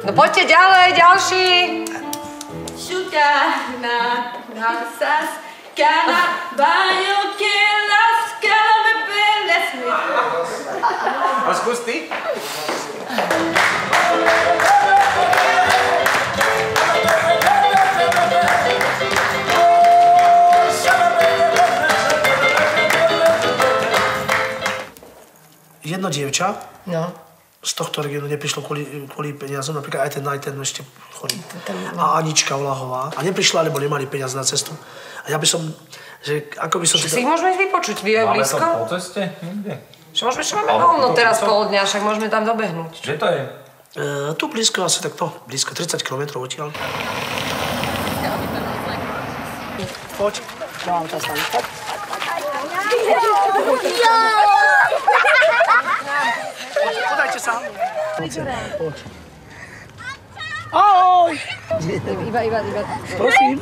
No poďte ďalej, ďalší. ¿Os gusti? Jedno dievča No. z tohto regiónu neprišlo kvôli peniazom, napríklad aj ten ešte chorý. A Anička Vlahová. A neprišla, lebo nemali peniaz na cestu. A ja by som, že ako by som... Si ich môžeme ísť vypočuť, vy je blízko? Máme to po ceste? Nikde. Čo môžeme, čo máme voľno teraz pol dňa, však môžeme tam dobehnúť. Kde to je? Tu blízko, asi takto, blízko, 30 km odtiaľ. Poď. Mám to tam, poď. Podajte sa. Poď. Ahoj! Iba. Prosím.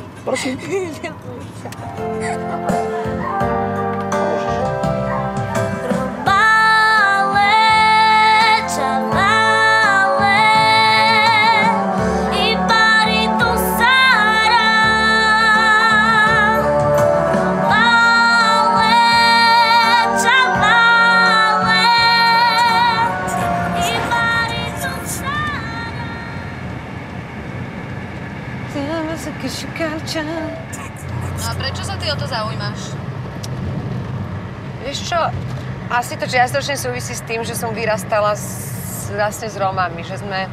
No a prečo sa ty o to zaujímaš? Vieš čo, asi to čiastočne súvisí s tým, že som vyrastala vlastne s Rómami, že sme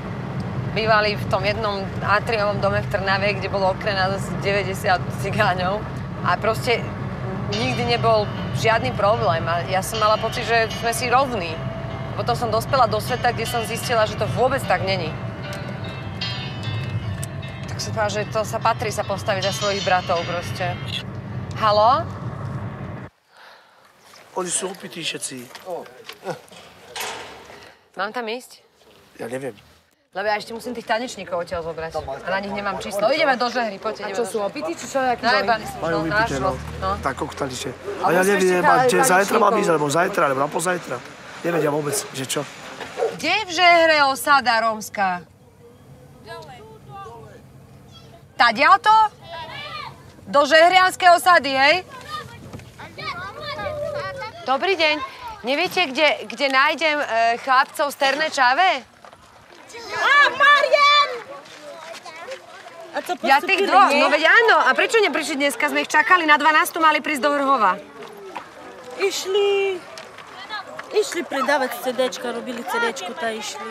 bývali v tom jednom atriovom dome v Trnave, kde bolo okrená 90 cigáňov a proste nikdy nebol žiadny problém a ja som mala pocit, že sme si rovní. Potom som dospela do sveta, kde som zistila, že to vôbec tak není. Tak som povedala, že to sa patrí sa postaviť za svojich bratov proste. Haló? Oni sú opití všetci. Mám tam ísť? Ja neviem. Lebo ja ešte musím tých tanečníkov odtiaľ zobrať. A na nich nemám číslo. Ideme do Žehry, poďte. A čo sú opití, či čo? Jaký Najebali som, Majú vypité, našlo. Tak koktaliče. A ja neviem, či zajtra mám ísť, alebo zajtra, alebo napozajtra. Nevedia vôbec, že čo. Kde je v Žehre osada rómska? Tadiaľto? Do žehrianskej osady, hej? Dobrý deň. Neviete, kde nájdem chlapcov z Terné Čave? Marian! Ja tých dvoch, no veď áno. A prečo neprišli dneska? Sme ich čakali, na 12. mali prísť do Vrhova. Išli predávať CDčka, robili CDčku, tá išli.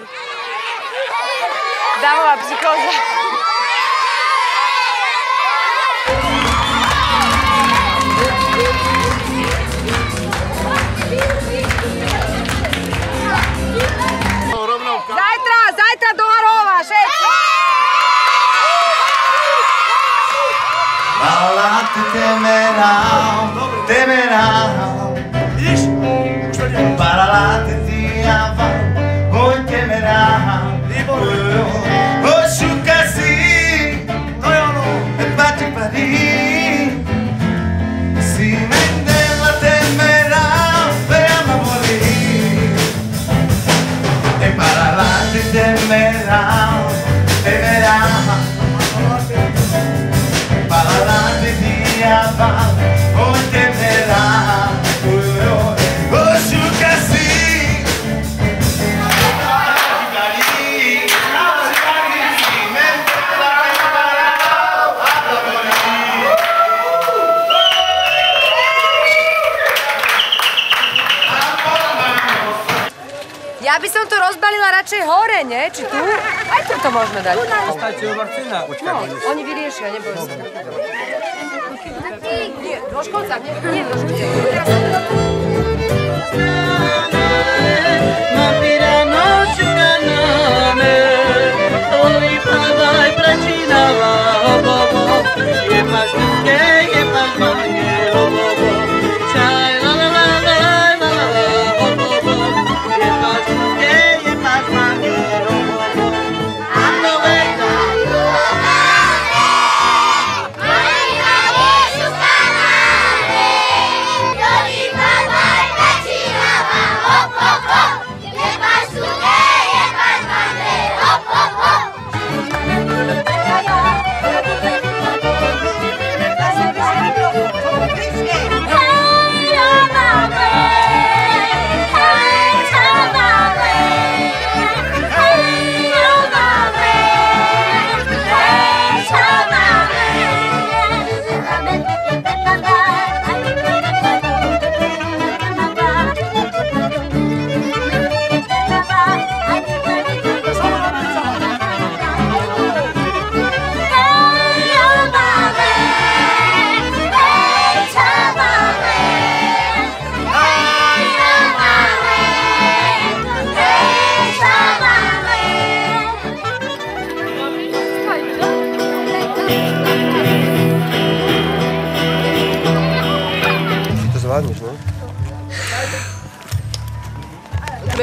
Davová psychóza. Zajtra do Vrhova, všetci! Ja by som to rozbalila radšej hore, nie? Či tu? Aj tu to môžeme dať. Ostajte u Marcina. No, oni vyriešia, neboj sa. Nie, do školca, nie do školca.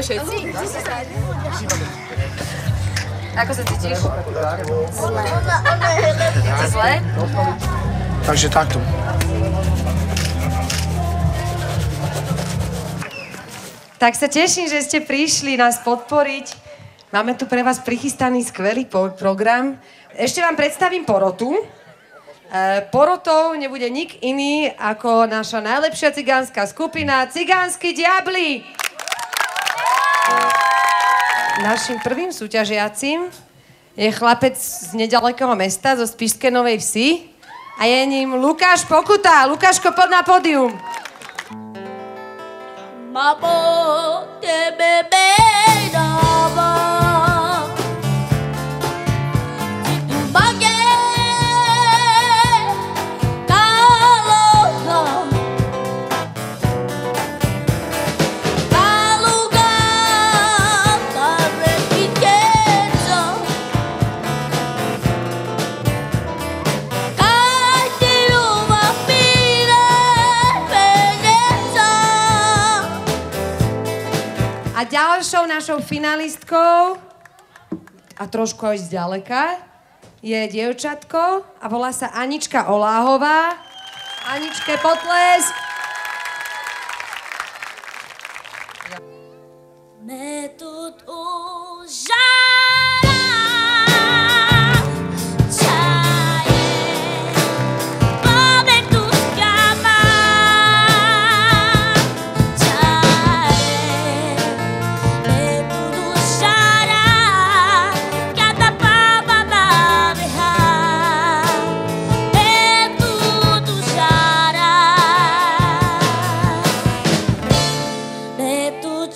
všetci? Ako sa cítiš? Zle? Takže takto. Tak sa teším, že ste prišli nás podporiť. Máme tu pre vás prichystaný skvelý program. Ešte vám predstavím porotu. Porotou nebude nik iný ako naša najlepšia cigánska skupina Cigánsky diabli. Našim prvým súťažiacim je chlapec z nedalekého mesta, zo Spišskej Novej Vsi a je ním Lukáš Pokuta. Lukáško, poď na pódium. Mamo, tebe bedávam. Ty tu bagé, káloha. Káluga, tarreky tieco. Kaj ty ľuba píle peneca. A ďalšou našou finalistkou, a trošku aj zďaleka, je dievčatko a volá sa Anička Oláhová. Aničke, potlesk! Me тут užara čaje, máme tu skama čaje. Me тут užara, kada baba nabeha. Me тут užara, me тут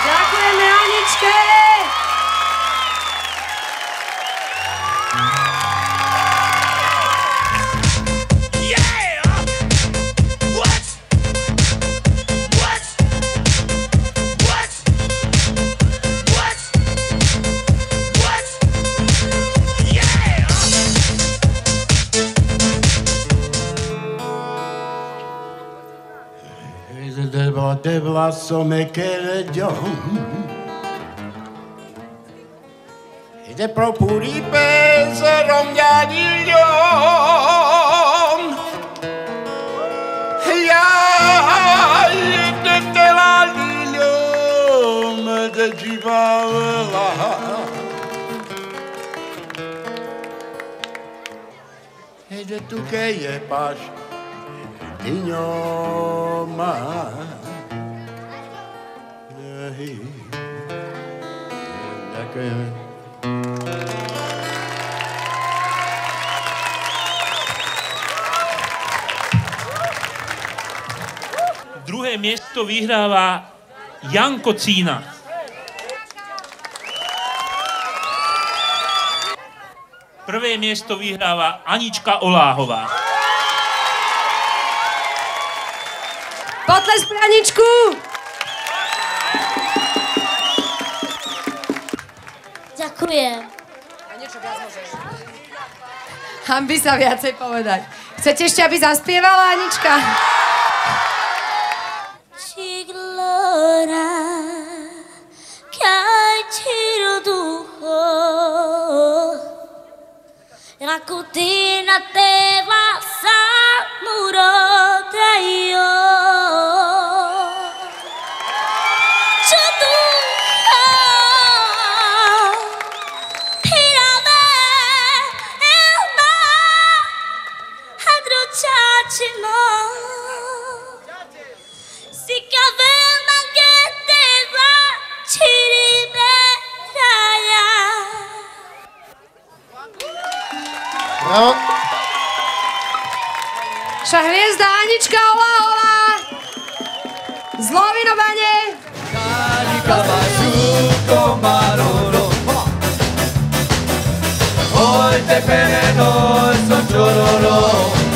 Ďakujeme Aničke! De blasso me quede yo y de propuri pensaron ya ya de la me de jivala y de tu que je paš niño más. Ďakujem. Druhé miesto vyhráva Janko Cína. Prvé miesto vyhráva Anička Oláhová. Potlesk pre Aničku! Ďakujem. A niečo viac môžeš. Hanbi sa viacej povedať. Chcete ešte, aby zaspievala Anička? Ciglora, kaj tiro ducho, ako ty na teba sa murodajo. Čo ducho, pirame, čačino si kavel mangete za čiribe raja. Bravo. Naša hviezda Anička Oláhová z Lovinobane. Hoy te pene no son chororo.